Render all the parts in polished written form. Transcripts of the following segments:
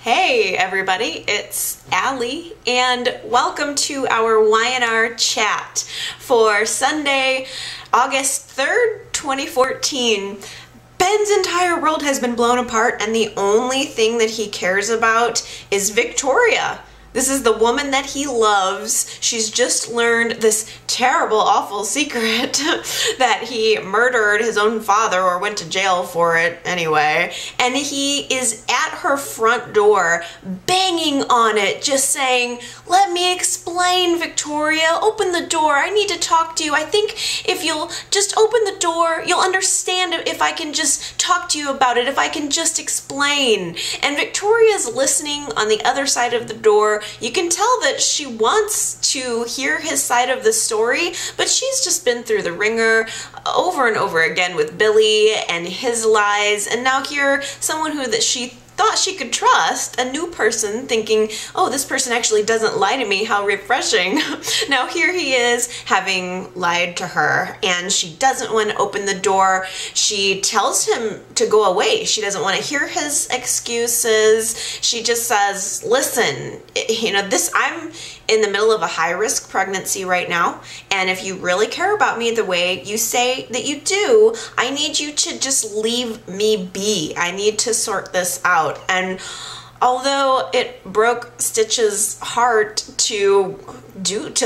Hey everybody, it's Allie and welcome to our Y&R chat for Sunday, August 3rd, 2014. Ben's entire world has been blown apart and the only thing that he cares about is Victoria. This is the woman that he loves. She's just learned this terrible, awful secret that he murdered his own father or went to jail for it anyway. And he is at her front door, banging on it, just saying, "Let me explain, Victoria. Open the door. I need to talk to you. I think if you'll just open the door, you'll understand if I can just talk to you about it, if I can just explain." And Victoria's listening on the other side of the door. You can tell that she wants to hear his side of the story, but she's just been through the ringer over and over again with Billy and his lies, and now here, someone that she thought she could trust, a new person, thinking, oh, this person actually doesn't lie to me, how refreshing. Now here he is having lied to her and she doesn't want to open the door. She tells him to go away. She doesn't want to hear his excuses. She just says, listen, I'm in the middle of a high-risk pregnancy right now, and if you really care about me the way you say that you do, I need you to just leave me be. I need to sort this out. And although it broke Stitch's heart to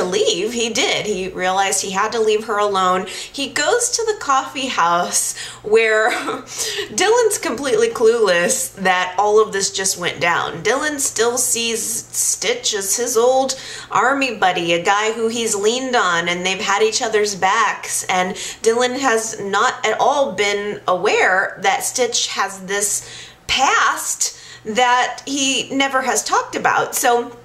leave, he did. He realized he had to leave her alone. He goes to the coffee house where Dylan's completely clueless that all of this just went down. Dylan still sees Stitch as his old army buddy, a guy who he's leaned on and they've had each other's backs. And Dylan has not at all been aware that Stitch has this past that he never has talked about. So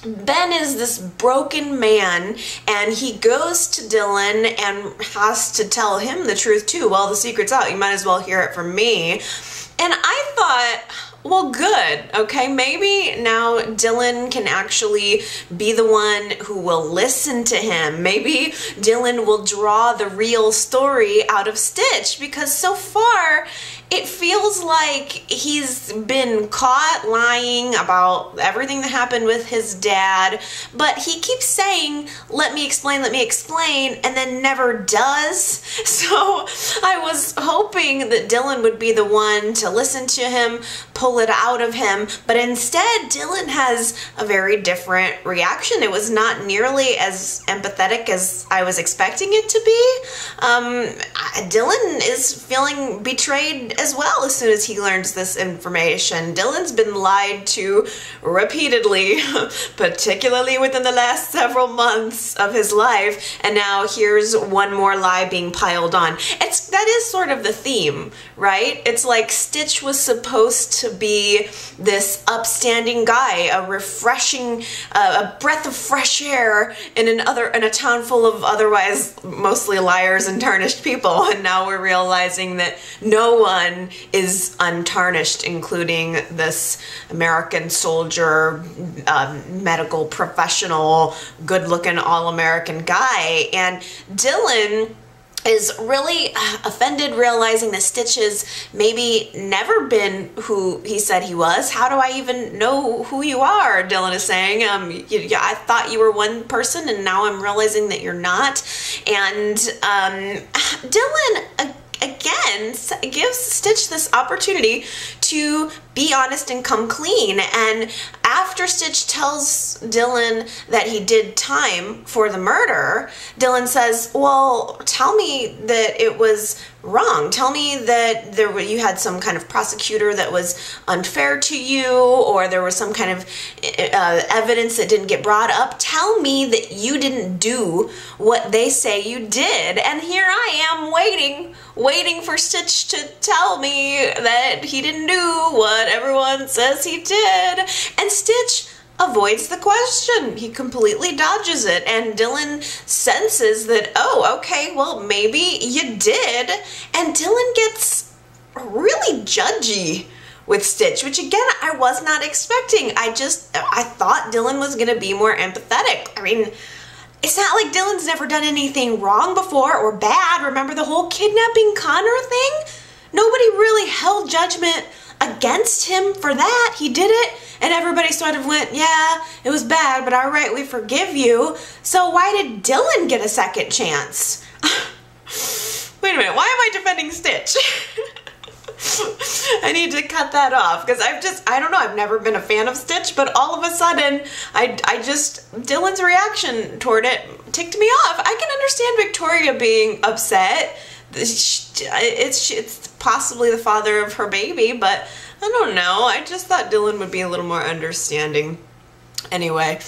Ben is this broken man and he goes to Dylan and has to tell him the truth too. Well, the secret's out. You might as well hear it from me. And I thought, well, good, okay, maybe now Dylan can actually be the one who will listen to him. Maybe Dylan will draw the real story out of Stitch, because so far it feels like he's been caught lying about everything that happened with his dad, but he keeps saying, let me explain, and then never does. So I was hoping that Dylan would be the one to listen to him, pull it out of him, but instead Dylan has a very different reaction. It was not nearly as empathetic as I was expecting it to be. Dylan is feeling betrayed as well as soon as he learns this information. Dylan's been lied to repeatedly, particularly within the last several months of his life, and now here's one more lie being piled on. That is sort of the theme, right? It's like Stitch was supposed to be this upstanding guy, a refreshing, a breath of fresh air in a town full of otherwise mostly liars and tarnished people, and now we're realizing that no one is untarnished, including this American soldier, medical professional, good-looking all-American guy. And Dylan is really offended, realizing that Stitch has maybe never been who he said he was. How do I even know who you are? Dylan is saying, I thought you were one person and now I'm realizing that you're not. And Dylan again gives Stitch this opportunity to be honest and come clean. And after Stitch tells Dylan that he did time for the murder, Dylan says, well, tell me that it was wrong. Tell me that you had some kind of prosecutor that was unfair to you, or there was some kind of evidence that didn't get brought up. Tell me that you didn't do what they say you did. And here I am waiting for Stitch to tell me that he didn't do what everyone says he did. And Stitch avoids the question. He completely dodges it, and Dylan senses that, oh, okay, well, maybe you did. And Dylan gets really judgy with Stitch, which again, I was not expecting. I thought Dylan was gonna be more empathetic. I mean, it's not like Dylan's never done anything wrong before or bad. Remember the whole kidnapping Connor thing? Nobody really held judgment against him for that. He did it, And everybody sort of went, yeah, it was bad, but all right, we forgive you. So why did Dylan get a second chance? Wait a minute, why am I defending Stitch? I need to cut that off because I don't know, I've never been a fan of Stitch, but all of a sudden, Dylan's reaction toward it ticked me off. I can understand Victoria being upset. It's possibly the father of her baby, but I don't know. I just thought Dylan would be a little more understanding. Anyway,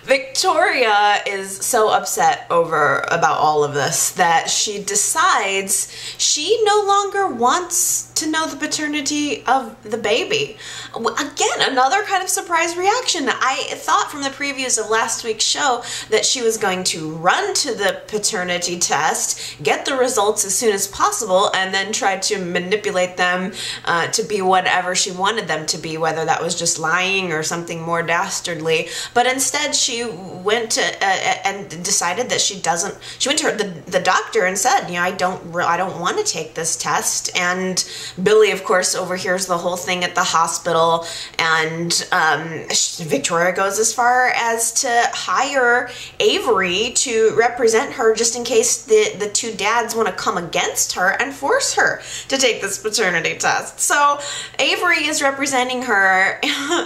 Victoria is so upset about all of this that she decides she no longer wants to know the paternity of the baby. Again, another kind of surprise reaction. I thought from the previews of last week's show that she was going to run to the paternity test, get the results as soon as possible, and then try to manipulate them to be whatever she wanted them to be, whether that was just lying or something more dastardly. But instead, she went to and decided that she went to the doctor and said, you know, I don't want to take this test. And Billy, of course, overhears the whole thing at the hospital, and Victoria goes as far as to hire Avery to represent her just in case the two dads want to come against her and force her to take this paternity test. So Avery is representing her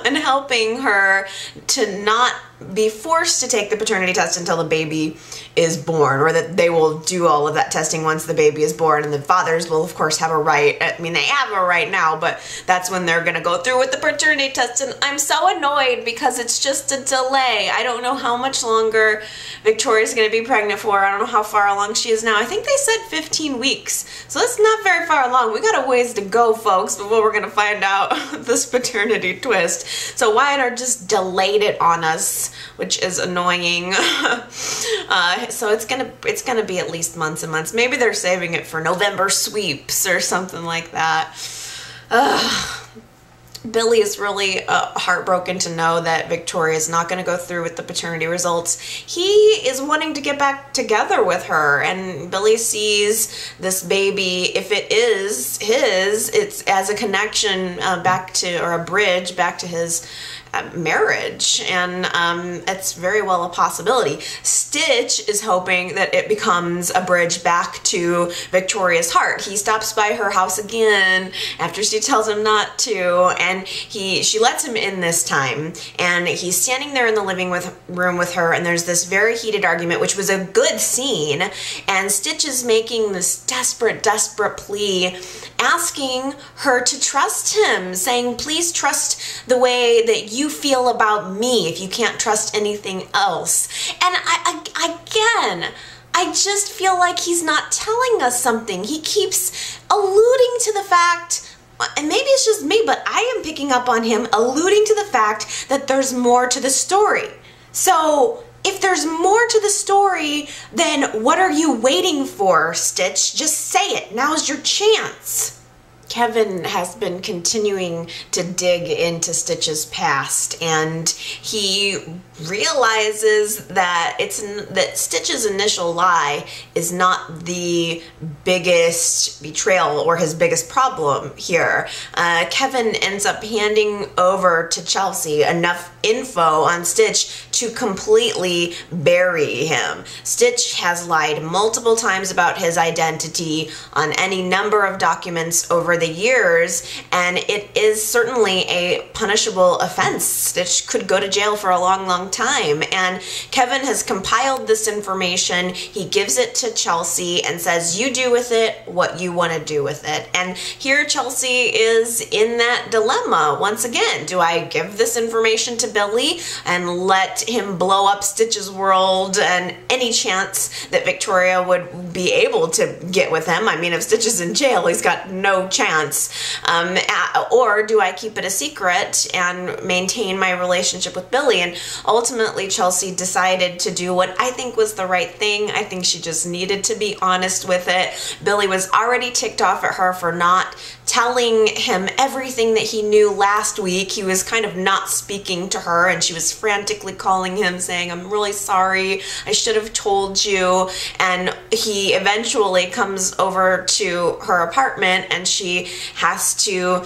and helping her to not be forced to take the paternity test until the baby is born, or that they will do all of that testing once the baby is born, and the fathers will of course have a right. I mean, they have a right now, but that's when they're gonna go through with the paternity test, and I'm so annoyed because it's just a delay. I don't know how much longer Victoria's gonna be pregnant for. I don't know how far along she is now. I think they said 15 weeks, so that's not very far along. We got a ways to go, folks, before we're gonna find out this paternity twist. So Wyatt just delayed it on us, which is annoying. So it's gonna be at least months and months. Maybe they're saving it for November sweeps or something like that. Billy is really heartbroken to know that Victoria is not going to go through with the paternity results. He is wanting to get back together with her, and Billy sees this baby, if it is his, it's as a connection back to, or a bridge back to his marriage, and it's very well a possibility. Stitch is hoping that it becomes a bridge back to Victoria's heart. He stops by her house again after she tells him not to, and she lets him in this time, and he's standing there in the living room with her, and there's this very heated argument, which was a good scene, and Stitch is making this desperate plea, asking her to trust him, saying, please trust the way that you feel about me if you can't trust anything else. And I just feel like he's not telling us something. He keeps alluding to the fact, and maybe it's just me, but I am picking up on him alluding to the fact that there's more to the story. So if there's more to the story, then what are you waiting for, Stitch? Just say it. Now's your chance. Kevin has been continuing to dig into Stitch's past, and he realizes that Stitch's initial lie is not the biggest betrayal or his biggest problem here. Kevin ends up handing over to Chelsea enough info on Stitch to completely bury him. Stitch has lied multiple times about his identity on any number of documents over the years, and it is certainly a punishable offense. Stitch could go to jail for a long time, and Kevin has compiled this information. He gives it to Chelsea and says, you do with it what you want to do with it. And here Chelsea is in that dilemma once again. Do I give this information to Billy and let him blow up Stitch's world and any chance that Victoria would be able to get with him? I mean, if Stitch is in jail, he's got no chance. Or do I keep it a secret and maintain my relationship with Billy? And ultimately, Chelsea decided to do what I think was the right thing. I think she just needed to be honest with it. Billy was already ticked off at her for not telling him everything that he knew last week. He was kind of not speaking to her, and she was frantically calling him saying, I'm really sorry, I should have told you. And he eventually comes over to her apartment, and she Chelsea has to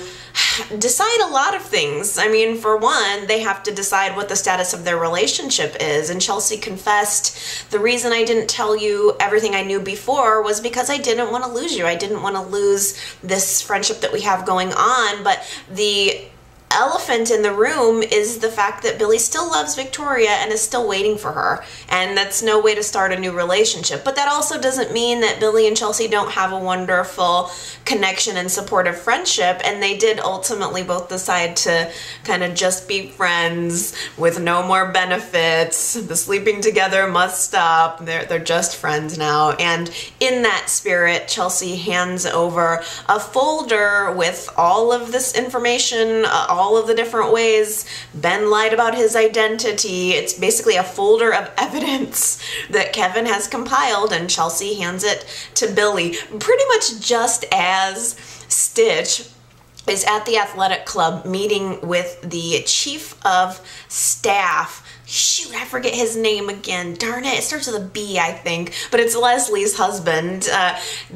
decide a lot of things. I mean, for one, they have to decide what the status of their relationship is. And Chelsea confessed, the reason I didn't tell you everything I knew before was because I didn't want to lose you. I didn't want to lose this friendship that we have going on. But the elephant in the room is the fact that Billy still loves Victoria and is still waiting for her, and that's no way to start a new relationship. But that also doesn't mean that Billy and Chelsea don't have a wonderful connection and supportive friendship, and they did ultimately both decide to kind of just be friends with no more benefits. The sleeping together must stop. They're just friends now. And in that spirit, Chelsea hands over a folder with all of this information, all of the different ways Ben lied about his identity. It's basically a folder of evidence that Kevin has compiled, and Chelsea hands it to Billy pretty much just as Stitch is at the athletic club meeting with the chief of staff. Shoot, I forget his name again. Darn it. It starts with a B, I think. But it's Leslie's husband.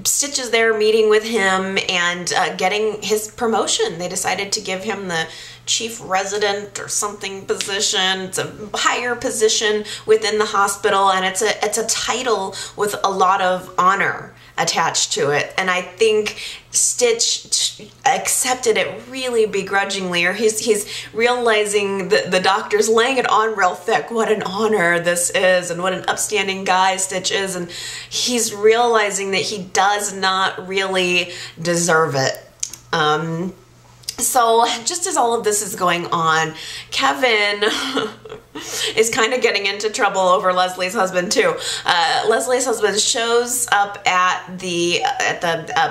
Stitch is there meeting with him and getting his promotion. They decided to give him the chief resident or something position. It's a higher position within the hospital, and it's a title with a lot of honor attached to it. And I think Stitch accepted it really begrudgingly, or he's realizing that the doctor's laying it on real thick, what an honor this is and what an upstanding guy Stitch is, and he's realizing that he does not really deserve it. So just as all of this is going on, Kevin is kind of getting into trouble over Leslie's husband too. Leslie's husband shows up at the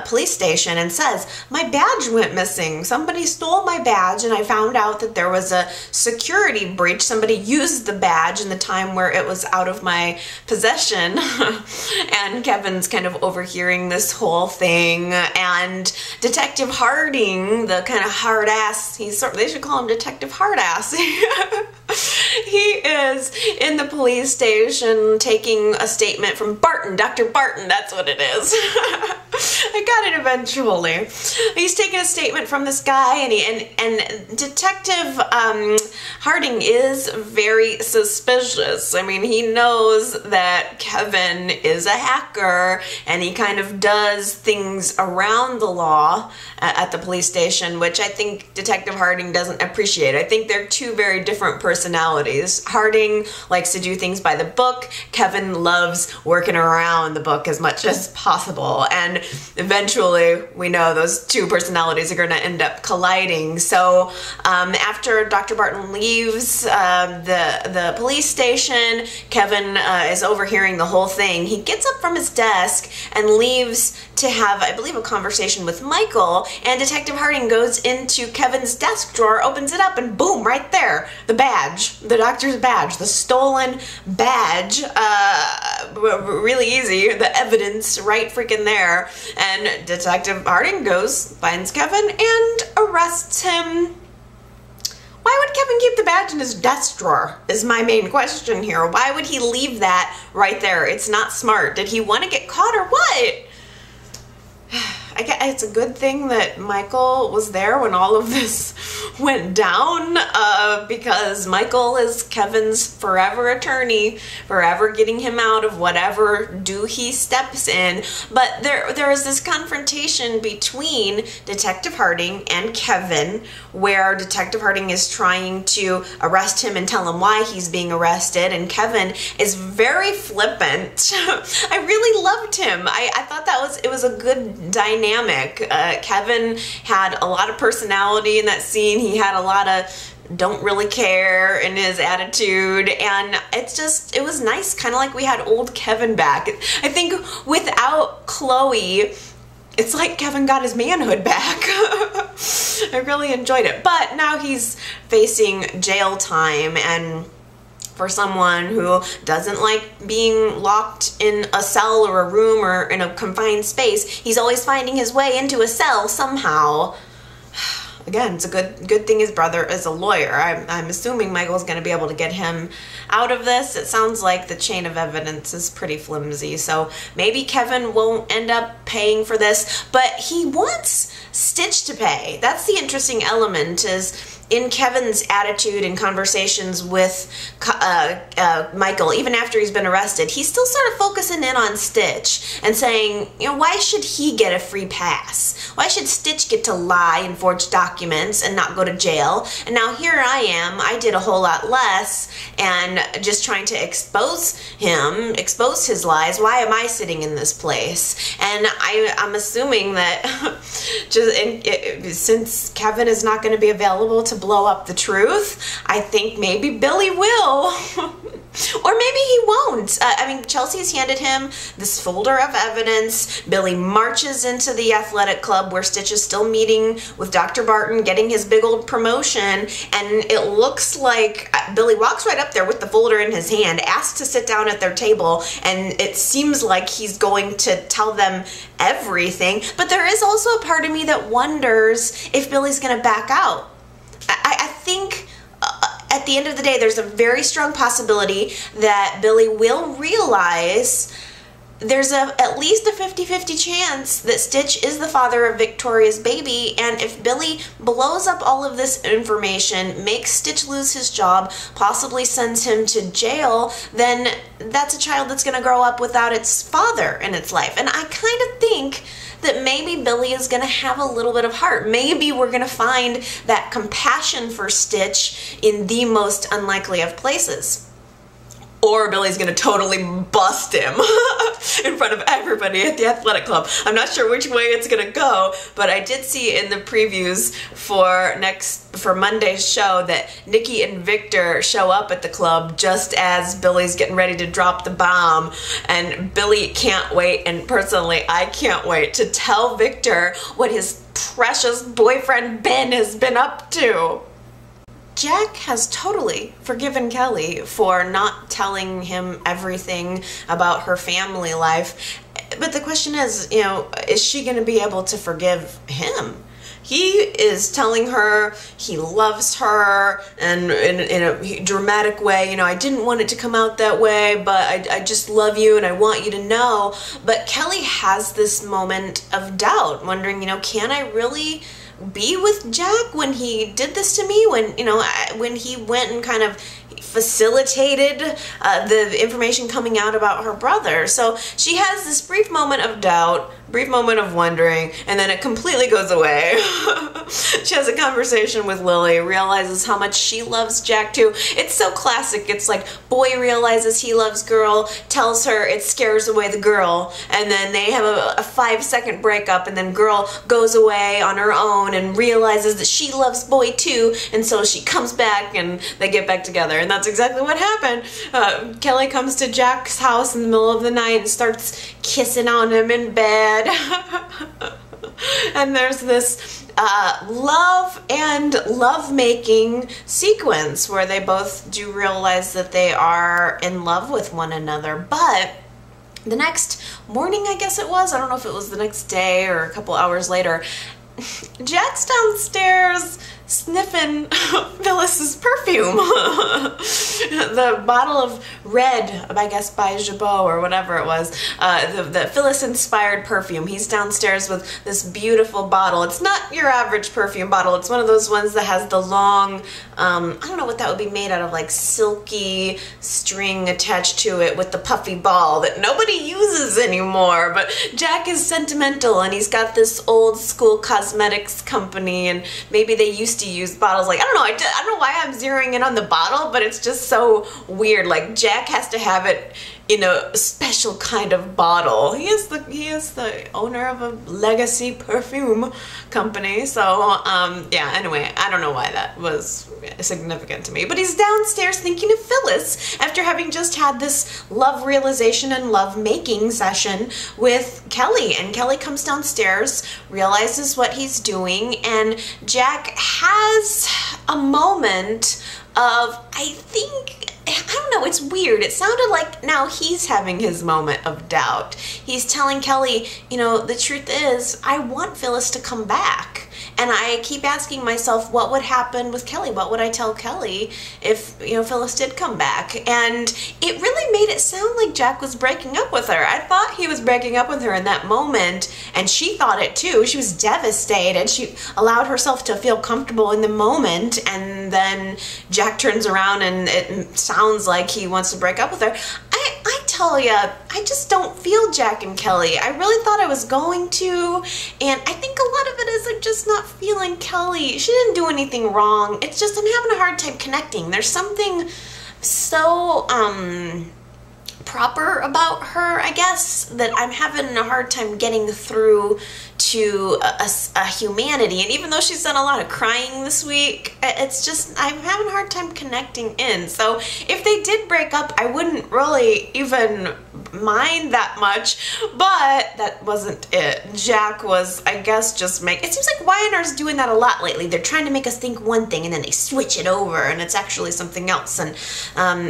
police station and says, my badge went missing. Somebody stole my badge, and I found out that there was a security breach. Somebody used the badge in the time where it was out of my possession. And Kevin's kind of overhearing this whole thing, and Detective Harding, the kind of hard ass, they should call him Detective Hard Ass. He is in the police station taking a statement from Barton, Dr. Barton, that's what it is. I got it eventually. He's taking a statement from this guy, and Detective Harding is very suspicious. I mean, he knows that Kevin is a hacker, and he kind of does things around the law at the police station, which I think Detective Harding doesn't appreciate. I think they're two very different personalities. Harding likes to do things by the book. Kevin loves working around the book as much as possible. And eventually, we know those two personalities are going to end up colliding. So after Dr. Barton leaves the police station, Kevin is overhearing the whole thing. He gets up from his desk and leaves to have, I believe, a conversation with Michael, and Detective Harding goes into Kevin's desk drawer, opens it up, and boom, right there, the badge, the doctor's badge, the stolen badge, really easy, the evidence right freaking there, and Detective Harding goes, finds Kevin, and arrests him. Why would Kevin keep the badge in his desk drawer is my main question here. Why would he leave that right there? It's not smart. Did he want to get caught or what? I guess it's a good thing that Michael was there when all of this went down, because Michael is Kevin's forever attorney, forever getting him out of whatever do he steps in. But there is this confrontation between Detective Harding and Kevin, where Detective Harding is trying to arrest him and tell him why he's being arrested, and Kevin is very flippant. I really loved him. I thought it was a good dynamic. Kevin had a lot of personality in that scene. He had a lot of don't really care in his attitude, and it was nice, kind of like we had old Kevin back. I think without Chloe, it's like Kevin got his manhood back. I really enjoyed it. But now he's facing jail time, and for someone who doesn't like being locked in a cell or a room or in a confined space, he's always finding his way into a cell somehow. again, it's a good thing his brother is a lawyer. I'm assuming Michael's going to be able to get him out of this. It sounds like the chain of evidence is pretty flimsy, so maybe Kevin won't end up paying for this, but he wants Stitch to pay. That's the interesting element, is in Kevin's attitude and conversations with Michael, even after he's been arrested, he's still sort of focusing in on Stitch and saying, you know, why should he get a free pass? Why should Stitch get to lie and forge documents and not go to jail? And now here I am, I did a whole lot less, and just trying to expose him, expose his lies. Why am I sitting in this place? And I'm assuming that since Kevin is not going to be available to blow up the truth, I think maybe Billy will. Or maybe he won't. I mean, Chelsea's handed him this folder of evidence. Billy marches into the athletic club where Stitch is still meeting with Dr. Barton, getting his big old promotion, and it looks like Billy walks right up there with the folder in his hand, asks to sit down at their table, and it seems like he's going to tell them everything. But there is also a part of me that wonders if Billy's going to back out. I think at the end of the day, there's a very strong possibility that Billy will realize there's at least a 50-50 chance that Stitch is the father of Victoria's baby, and if Billy blows up all of this information, makes Stitch lose his job, possibly sends him to jail, then that's a child that's going to grow up without its father in its life. And I kind of think that maybe Billy is going to have a little bit of heart. Maybe we're going to find that compassion for Stitch in the most unlikely of places. Or Billy's going to totally bust him in front of everybody at the athletic club. I'm not sure which way it's going to go, but I did see in the previews for Monday's show that Nikki and Victor show up at the club just as Billy's getting ready to drop the bomb, and Billy can't wait, and personally I can't wait to tell Victor what his precious boyfriend Ben has been up to. Jack has totally forgiven Kelly for not telling him everything about her family life. But the question is, you know, is she going to be able to forgive him? He is telling her he loves her, and in a dramatic way, you know, I didn't want it to come out that way, but I just love you and I want you to know. But Kelly has this moment of doubt, wondering, you know, can I really be with Jack when he did this to me, when, you know, when he went and kind of facilitated the information coming out about her brother. So she has this brief moment of doubt, brief moment of wondering, and then it completely goes away. She has a conversation with Lily, realizes how much she loves Jack too. It's so classic. It's like boy realizes he loves girl, tells her, it scares away the girl, and then they have a 5-second breakup, and then girl goes away on her own and realizes that she loves boy too, and so she comes back and they get back together. And that's exactly what happened. Kelly comes to Jack's house in the middle of the night and starts kissing on him in bed. And there's this love and love-making sequence where they both do realize that they are in love with one another. But the next morning, I guess it was, I don't know if it was the next day or a couple hours later, Jack's downstairs sniffing Phyllis's perfume. The bottle of red, I guess by Jabot or whatever it was, the Phyllis-inspired perfume. He's downstairs with this beautiful bottle. It's not your average perfume bottle. It's one of those ones that has the long, I don't know what that would be made out of, like silky string attached to it with the puffy ball that nobody uses anymore. But Jack is sentimental, and he's got this old school cosmetics company, and maybe they used to use bottles like, I don't know, I don't know why I'm zeroing in on the bottle, but it's just so weird. Like, Jack has to have it in a special kind of bottle. He is the owner of a legacy perfume company. So yeah, anyway, I don't know why that was significant to me, but he's downstairs thinking of Phyllis after having just had this love realization and love making session with Kelly. And Kelly comes downstairs, realizes what he's doing, and Jack has a moment of, I don't know, it's weird. It sounded like now he's having his moment of doubt. He's telling Kelly, you know, the truth is, I want Phyllis to come back. And I keep asking myself, what would happen with Kelly? What would I tell Kelly if, Phyllis did come back? And it really made it sound like Jack was breaking up with her. I thought he was breaking up with her in that moment, and she thought it too. She was devastated. She allowed herself to feel comfortable in the moment, and then Jack turns around and it sounds like he wants to break up with her. I tell ya, I just don't feel Jack and Kelly. I really thought I was going to, and I think a lot of it is I'm just not feeling Kelly. She didn't do anything wrong. It's just I'm having a hard time connecting. There's something so proper about her, I guess, that I'm having a hard time getting through to a humanity. And even though she's done a lot of crying this week, it's just, I'm having a hard time connecting in. So if they did break up, I wouldn't really even mind that much, but that wasn't it. Jack was, I guess, just it seems like YNR's doing that a lot lately. They're trying to make us think one thing and then they switch it over and it's actually something else, and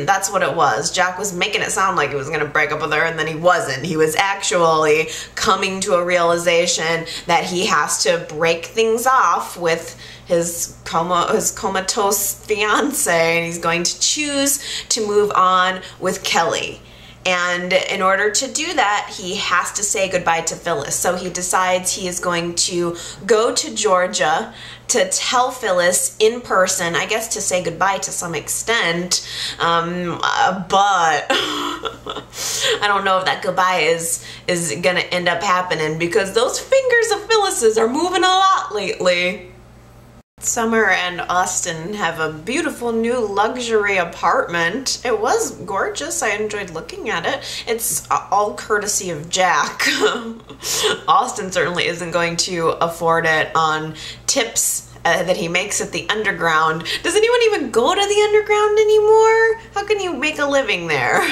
that's what it was. Jack was making it sound like he was going to break up with her, and then he wasn't. He was actually coming to a realization that he has to break things off with his comatose fiance, and he's going to choose to move on with Kelly. And in order to do that, he has to say goodbye to Phyllis. So he decides he is going to go to Georgia to tell Phyllis in person, I guess to say goodbye to some extent, but I don't know if that goodbye is gonna end up happening, because those fingers of Phyllis's are moving a lot lately. Summer and Austin have a beautiful new luxury apartment. It was gorgeous. I enjoyed looking at it. It's all courtesy of Jack. Austin certainly isn't going to afford it on tips that he makes at the underground. Does anyone even go to the underground anymore? How can you make a living there?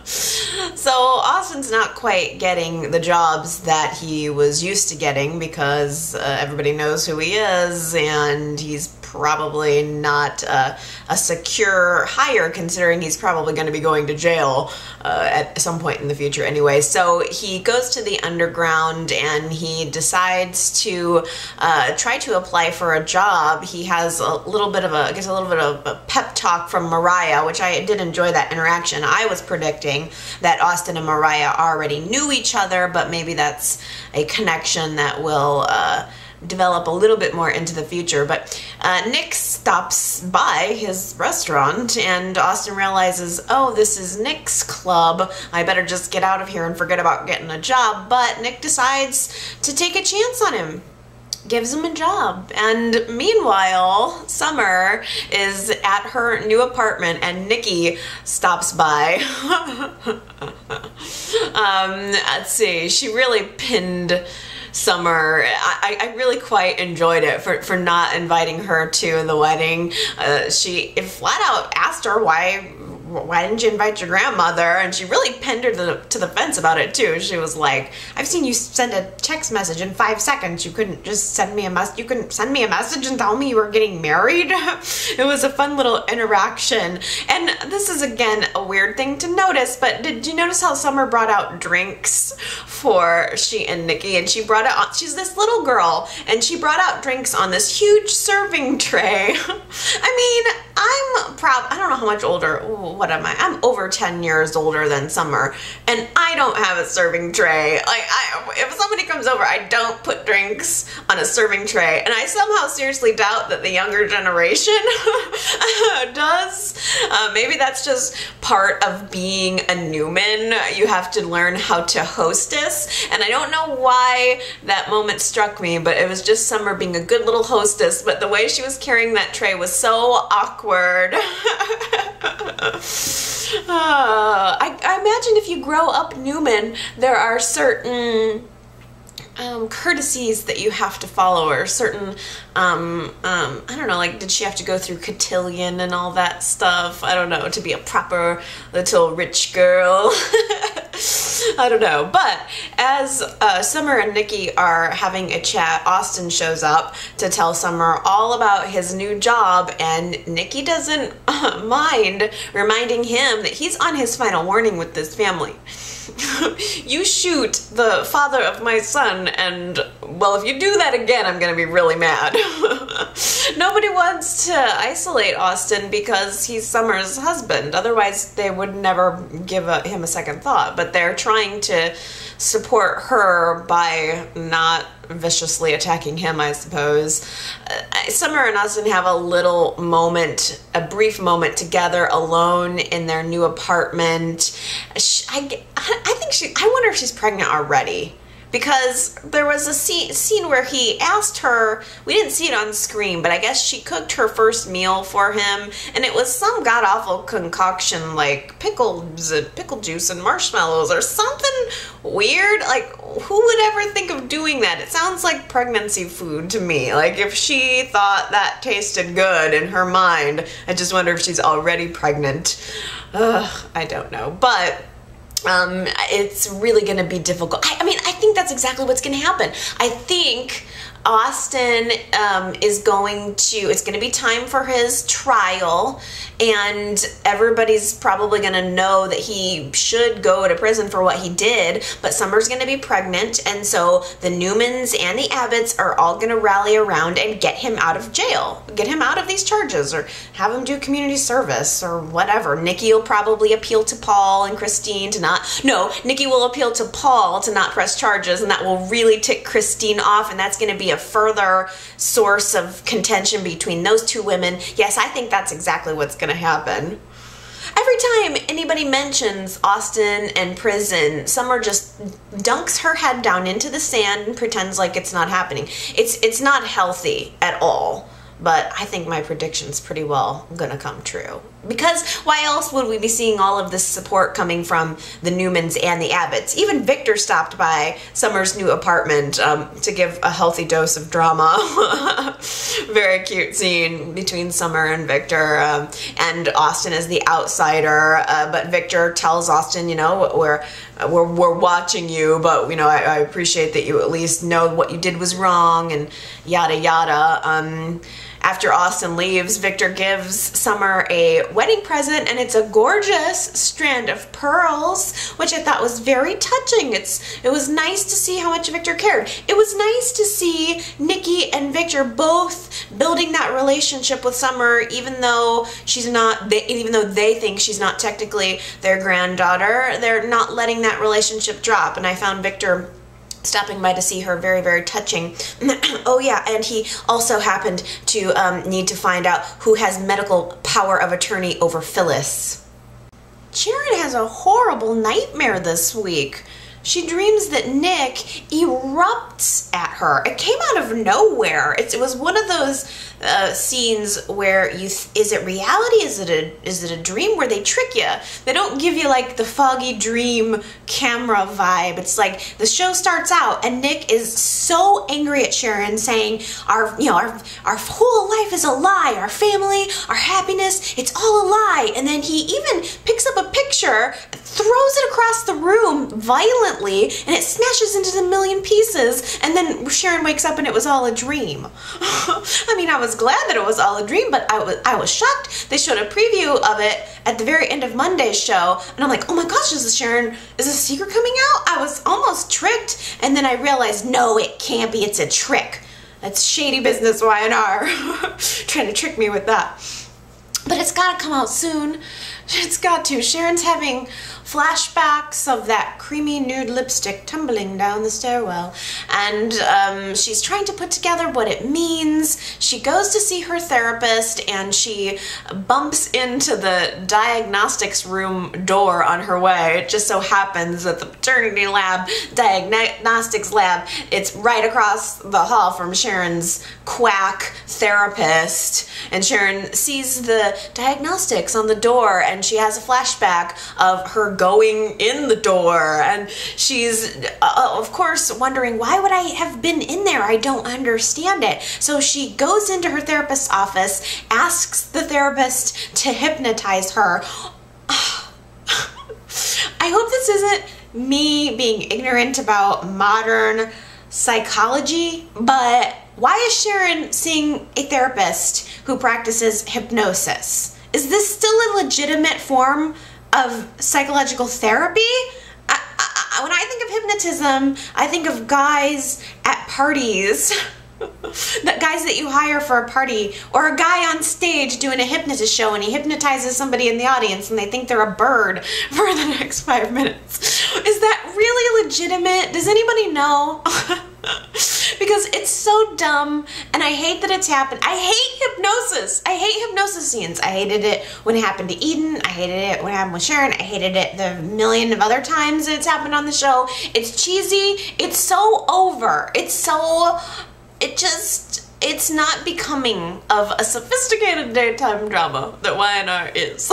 So Austin's not quite getting the jobs that he was used to getting, because everybody knows who he is, and he's probably not a secure hire, considering he's probably going to be going to jail at some point in the future anyway. So he goes to the underground and he decides to try to apply for a job. He has a little bit of a pep talk from Mariah, which I did enjoy that interaction. I was predicting that Austin and Mariah already knew each other, but maybe that's a connection that will develop a little bit more into the future. But Nick stops by his restaurant and Austin realizes, oh, this is Nick's club. I better just get out of here and forget about getting a job. But Nick decides to take a chance on him. Gives him a job. And meanwhile, Summer is at her new apartment and Nikki stops by. Let's see, she really pinned Summer. I really quite enjoyed it for not inviting her to the wedding. She flat out asked her, why didn't you invite your grandmother? And she really pinned her to the fence about it too. She was like, I've seen you send a text message in 5 seconds. You couldn't just send me a message. You couldn't send me a message and tell me you were getting married. It was a fun little interaction. And this is again a weird thing to notice, but did you notice how Summer brought out drinks for she and Nikki? And she brought out, she's this little girl, and she brought out drinks on this huge serving tray. I mean, I don't know how much older, what am I? I'm over 10 years older than Summer, and I don't have a serving tray. Like, if somebody comes over, I don't put drinks on a serving tray, and I somehow seriously doubt that the younger generation does. Maybe that's just part of being a Newman. You have to learn how to hostess, and I don't know why that moment struck me, but it was just Summer being a good little hostess, but the way she was carrying that tray was so awkward. I imagine if you grow up Newman, there are certain courtesies that you have to follow, or certain, I don't know, like, did she have to go through cotillion and all that stuff? I don't know, to be a proper little rich girl. I don't know. But as Summer and Nikki are having a chat, Austin shows up to tell Summer all about his new job, and Nikki doesn't mind reminding him that he's on his final warning with this family. You shoot the father of my son and well, if you do that again, I'm gonna be really mad. Nobody wants to isolate Austin because he's Summer's husband. Otherwise, they would never give him a second thought. But they're trying to support her by not viciously attacking him, I suppose. Summer and Austin have a little moment, a brief moment together alone in their new apartment. I wonder if she's pregnant already. Because there was a scene where he asked her, we didn't see it on screen, but I guess she cooked her first meal for him, and it was some god-awful concoction like pickle juice and marshmallows or something weird. Like, who would ever think of doing that? It sounds like pregnancy food to me. Like, if she thought that tasted good in her mind, I just wonder if she's already pregnant. I don't know. But it's really going to be difficult. I mean, I think that's exactly what's going to happen. I think Austin it's going to be time for his trial, and everybody's probably going to know that he should go to prison for what he did, but Summer's going to be pregnant, and so the Newmans and the Abbotts are all going to rally around and get him out of jail, get him out of these charges, or have him do community service or whatever. Nikki will probably appeal to Paul and Christine to Nikki will appeal to Paul to not press charges, and that will really tick Christine off, and that's going to be a further source of contention between those two women. Yes, I think that's exactly what's going to happen. Every time anybody mentions Austin and prison, Summer just dunks her head down into the sand and pretends like it's not happening. It's not healthy at all. But I think my prediction's pretty well gonna come true. Because why else would we be seeing all of this support coming from the Newmans and the Abbotts? Even Victor stopped by Summer's new apartment to give a healthy dose of drama. Very cute scene between Summer and Victor, and Austin is the outsider. But Victor tells Austin, you know, we're watching you, but you know, I appreciate that you at least know what you did was wrong, and yada yada. After Austin leaves, Victor gives Summer a wedding present, and it's a gorgeous strand of pearls, which I thought was very touching. It was nice to see how much Victor cared. It was nice to see Nikki and Victor both building that relationship with Summer, even though they think she's not technically their granddaughter. They're not letting that relationship drop, and I found Victor stopping by to see her very, very touching. Oh yeah, and he also happened to need to find out who has medical power of attorney over Phyllis. Sharon has a horrible nightmare this week. She dreams that Nick erupts at her. It came out of nowhere. It was one of those scenes where is it reality? Is it a dream where they trick you? They don't give you like the foggy dream camera vibe. It's like the show starts out and Nick is so angry at Sharon, saying our whole life is a lie. Our family, our happiness, it's all a lie. And then he even picks up a picture, throws it across the room violently, and it smashes into a million pieces, and then Sharon wakes up and it was all a dream. I mean, I was glad that it was all a dream, but I was shocked. They showed a preview of it at the very end of Monday's show, and I'm like, oh my gosh, is a secret coming out? I was almost tricked, and then I realized, no, it can't be, it's a trick. That's shady business, Y&R. Trying to trick me with that. But it's gotta come out soon. It's got to. Sharon's having flashbacks of that creamy nude lipstick tumbling down the stairwell, and she's trying to put together what it means. She goes to see her therapist, and she bumps into the diagnostics room door on her way. It just so happens that the paternity lab, diagnostics lab, it's right across the hall from Sharon's quack therapist, and Sharon sees the diagnostics on the door, and she has a flashback of her going in the door, and she's of course wondering, why would I have been in there? I don't understand it. So she goes into her therapist's office, asks the therapist to hypnotize her. I hope this isn't me being ignorant about modern psychology, but why is Sharon seeing a therapist who practices hypnosis? Is this still a legitimate form of psychological therapy? when I think of hypnotism, I think of guys at parties. That guys that you hire for a party, or a guy on stage doing a hypnotist show and he hypnotizes somebody in the audience and they think they're a bird for the next 5 minutes. Is that really legitimate? Does anybody know? Because it's so dumb and I hate that it's happened. I hate hypnosis. I hate hypnosis scenes. I hated it when it happened to Eden. I hated it when it happened with Sharon. I hated it the million of other times it's happened on the show. It's cheesy. It's so over. It's not becoming of a sophisticated daytime drama that YNR is.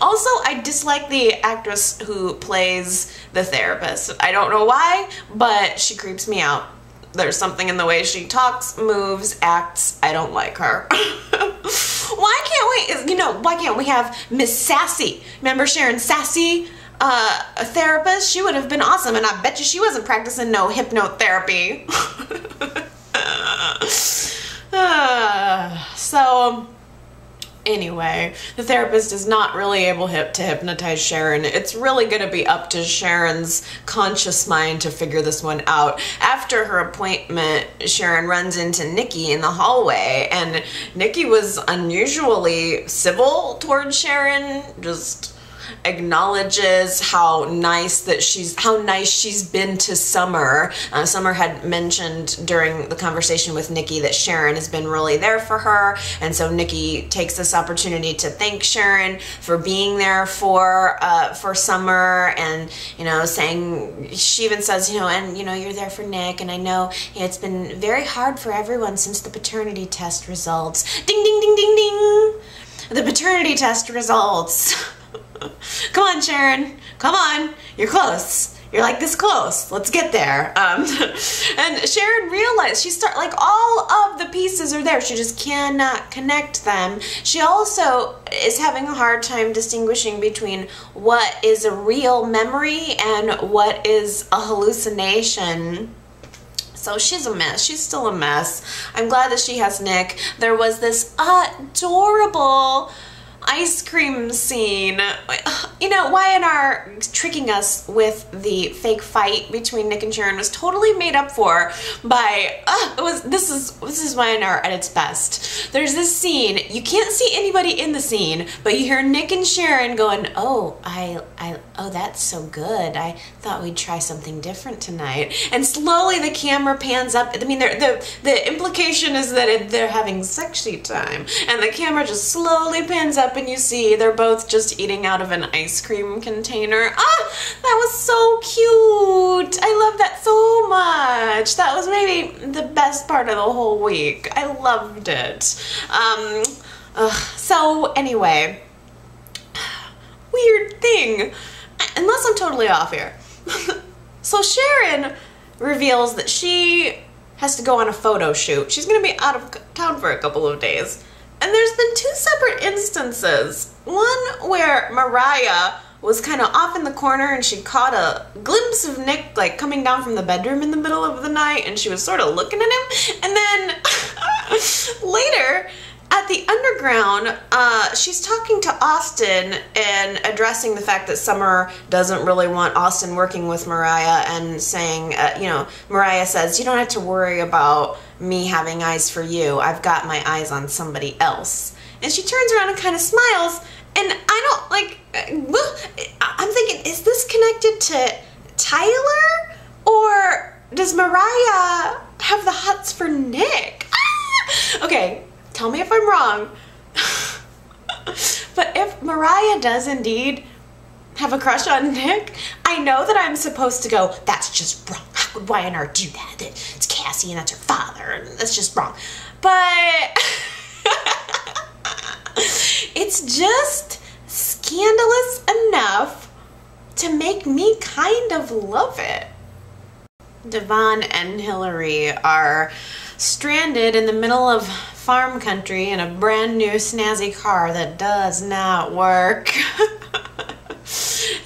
Also, I dislike the actress who plays the therapist. I don't know why, but she creeps me out. There's something in the way she talks, moves, acts. I don't like her. Why can't we have Miss Sassy? Remember Sharon Sassy? A therapist? She would have been awesome, and I bet you she wasn't practicing no hypnotherapy. So anyway, the therapist is not really able to hypnotize Sharon. It's really going to be up to Sharon's conscious mind to figure this one out. After her appointment, Sharon runs into Nikki in the hallway, and Nikki was unusually civil towards Sharon, just acknowledges how nice she's been to Summer. Summer had mentioned during the conversation with Nikki that Sharon has been really there for her, and so Nikki takes this opportunity to thank Sharon for being there for Summer, and saying, she even says, and you're there for Nick, and I know it's been very hard for everyone since the paternity test results. Ding ding ding ding ding. The paternity test results. Come on, Sharon. Come on. You're close. You're like this close. Let's get there. And Sharon realized all of the pieces are there. She just cannot connect them. She also is having a hard time distinguishing between what is a real memory and what is a hallucination. So she's a mess. She's still a mess. I'm glad that she has Nick. There was this adorable ice cream scene. YNR tricking us with the fake fight between Nick and Sharon was totally made up for by this is YNR at its best. There's this scene, you can't see anybody in the scene, but you hear Nick and Sharon going, oh that's so good. I thought we'd try something different tonight. And slowly the camera pans up. I mean, the implication is that they're having sexy time, and the camera just slowly pans up and you see they're both just eating out of an ice cream container. That was so cute. I love that so much. That was maybe the best part of the whole week. I loved it. So anyway, weird thing, unless I'm totally off here. So Sharon reveals that she has to go on a photo shoot. She's going to be out of town for a couple of days. And there's been two separate instances. One where Mariah was kind of off in the corner and she caught a glimpse of Nick coming down from the bedroom in the middle of the night, and she was sort of looking at him. And then later at the underground, she's talking to Austin and addressing the fact that Summer doesn't really want Austin working with Mariah, and saying, Mariah says, you don't have to worry about me having eyes for you. I've got my eyes on somebody else. And she turns around and kind of smiles, and I'm thinking, is this connected to Tyler? Or does Mariah have the hots for Nick? Okay, tell me if I'm wrong. But if Mariah does indeed have a crush on Nick, I know that I'm supposed to go, that's just wrong. How could YNR do that? It's Cassie and that's her father, and that's just wrong. But it's just scandalous enough to make me kind of love it. Devon and Hilary are stranded in the middle of farm country in a brand new snazzy car that does not work.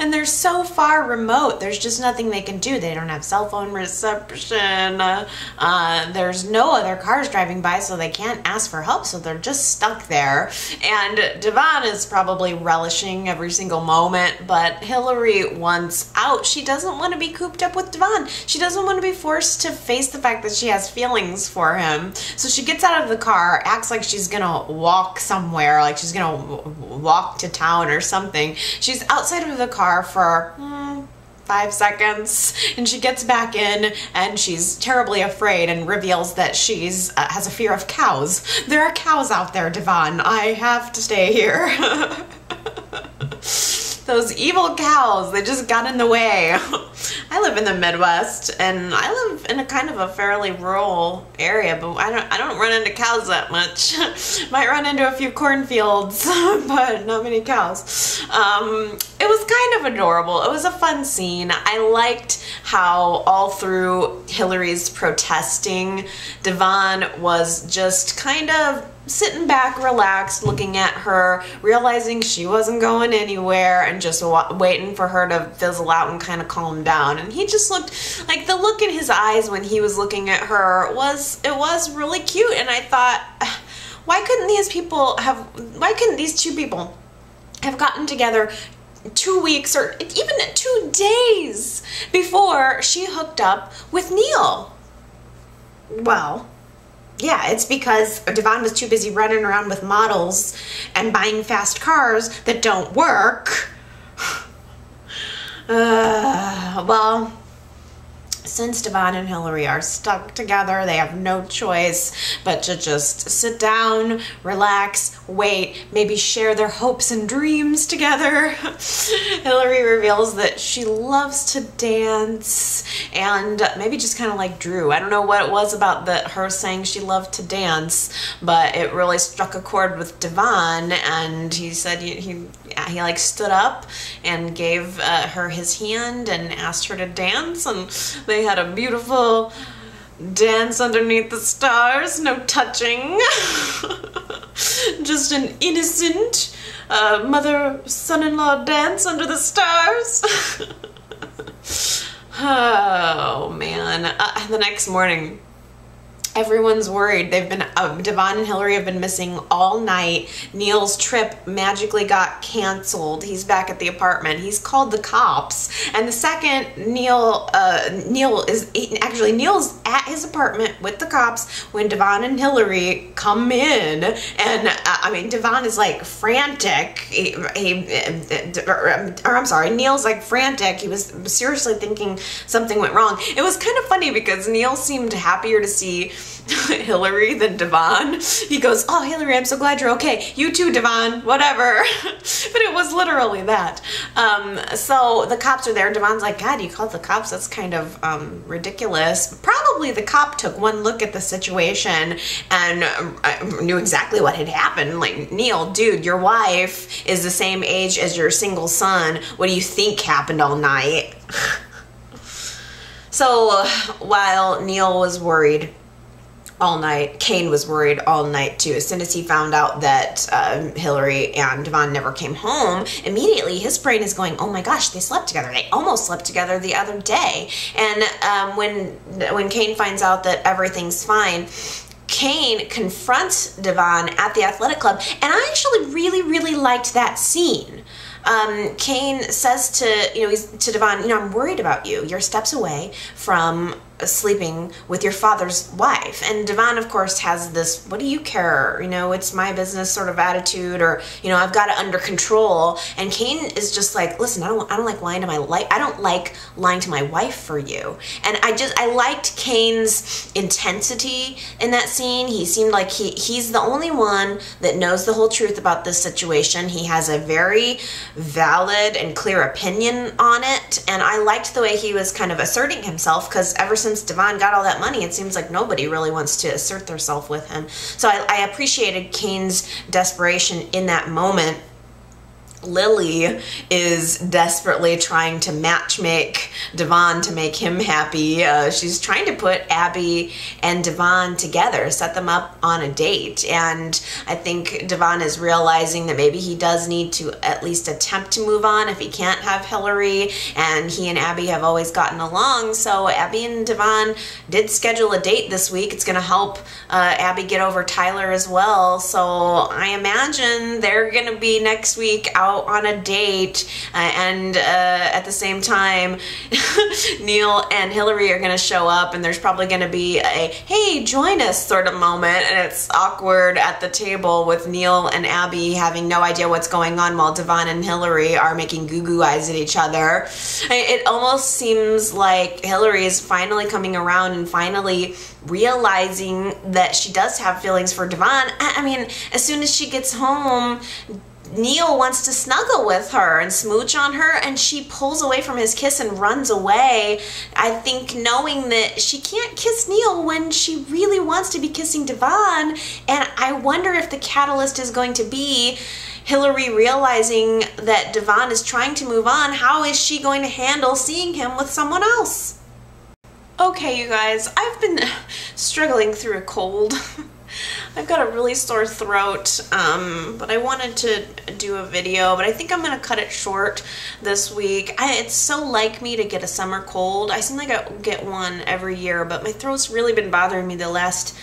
and they're so far remote. There's just nothing they can do. They don't have cell phone reception. There's no other cars driving by, so they can't ask for help, so they're just stuck there. And Devon is probably relishing every single moment, but Hilary wants out. She doesn't want to be cooped up with Devon. She doesn't want to be forced to face the fact that she has feelings for him. So she gets out of the car, acts like she's gonna walk somewhere, like she's gonna walk to town or something. She's outside of the car for 5 seconds, and she gets back in, and she's terribly afraid and reveals that she's has a fear of cows. There are cows out there, Devon. I have to stay here. Those evil cows, they just got in the way. I live in the Midwest, and I live in a kind of a fairly rural area, but I don't run into cows that much. Might run into a few cornfields, but not many cows. It was kind of adorable. It was a fun scene. I liked how all through Hilary's protesting, Devon was just kind of sitting back, relaxed, looking at her, realizing she wasn't going anywhere, and just waiting for her to fizzle out and kind of calm down. And he just looked like, the look in his eyes when he was looking at her was really cute. And I thought, why couldn't these two people have gotten together 2 weeks or even 2 days before she hooked up with Neil? Well, yeah, it's because Devon was too busy running around with models and buying fast cars that don't work. Well, since Devon and Hilary are stuck together, they have no choice but to just sit down, relax, wait, maybe share their hopes and dreams together. Hilary reveals that she loves to dance, and maybe just kind of like Drew. I don't know what it was about her saying she loved to dance, but it really struck a chord with Devon, and he said he like stood up and gave her his hand and asked her to dance, and they had a beautiful dance underneath the stars, no touching. Just an innocent mother-son-in-law dance under the stars. Oh man. The next morning, everyone's worried. They've been, Devon and Hilary have been missing all night. Neil's trip magically got canceled. He's back at the apartment. He's called the cops. And the second Neil's at his apartment with the cops when Devon and Hilary come in. And I mean, Devon is like frantic. Neil's like frantic. He was seriously thinking something went wrong. It was kind of funny because Neil seemed happier to see Hilary than Devon. He goes, "Oh, Hilary, I'm so glad you're okay. You too, Devon, whatever." But it was literally that. So the cops are there. Devon's like, "God, you called the cops? That's kind of ridiculous." Probably the cop took one look at the situation and knew exactly what had happened. Like, "Neil, dude, your wife is the same age as your single son. What do you think happened all night?" So while Neil was worried all night, Kane was worried all night too. As soon as he found out that Hilary and Devon never came home, immediately his brain is going, "Oh my gosh, they slept together. They almost slept together the other day." And when Kane finds out that everything's fine, Kane confronts Devon at the athletic club, and I actually really liked that scene. Kane says to Devon, "I'm worried about you. You're steps away from sleeping with your father's wife." And Devon, of course, has this, "What do you care? It's my business" sort of attitude, or, "I've got it under control." And Kane is just like, "Listen, I don't like lying to my life. I don't like lying to my wife for you." And I liked Kane's intensity in that scene. He seemed like he's the only one that knows the whole truth about this situation. He has a very valid and clear opinion on it. And I liked the way he was kind of asserting himself, because ever since Devon got all that money, it seems like nobody really wants to assert themselves with him. So I appreciated Kane's desperation in that moment. Lily is desperately trying to matchmake Devon to make him happy. She's trying to put Abby and Devon together, set them up on a date. And I think Devon is realizing that maybe he does need to at least attempt to move on if he can't have Hilary. And he and Abby have always gotten along. So Abby and Devon did schedule a date this week. It's going to help Abby get over Tyler as well. So I imagine they're going to be next week out on a date, and at the same time Neil and Hilary are going to show up, and there's probably going to be a hey, join us sort of moment, and it's awkward at the table with Neil and Abby having no idea what's going on while Devon and Hilary are making goo-goo eyes at each other. It almost seems like Hilary is finally coming around and finally realizing that she does have feelings for Devon. I mean, as soon as she gets home, Neil wants to snuggle with her and smooch on her, and she pulls away from his kiss and runs away. I think knowing that she can't kiss Neil when she really wants to be kissing Devon, and I wonder if the catalyst is going to be Hilary realizing that Devon is trying to move on. How is she going to handle seeing him with someone else? Okay, you guys, I've been struggling through a cold. I've got a really sore throat, but I wanted to do a video, but I think I'm going to cut it short this week. It's so like me to get a summer cold. I seem like I get one every year, but my throat's really been bothering me the last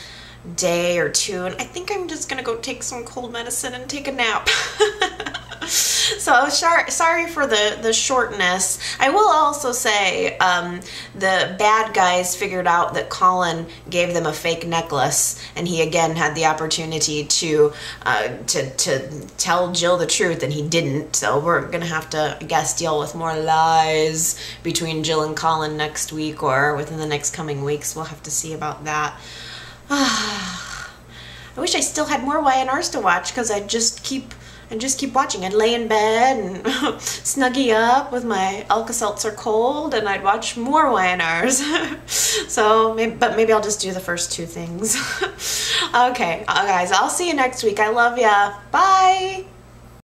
day or two, and I think I'm just going to go take some cold medicine and take a nap. So sorry for the shortness. I will also say the bad guys figured out that Colin gave them a fake necklace, and he again had the opportunity to tell Jill the truth, and he didn't. So we're gonna have to, I guess, deal with more lies between Jill and Colin next week or within the next coming weeks. We'll have to see about that. I wish I still had more Y&Rs to watch, because I just keep watching. I'd lay in bed and snuggie up with my Alka-Seltzer cold, and I'd watch more Y&Rs. So, maybe I'll just do the first two things. Okay, guys, I'll see you next week. I love ya. Bye!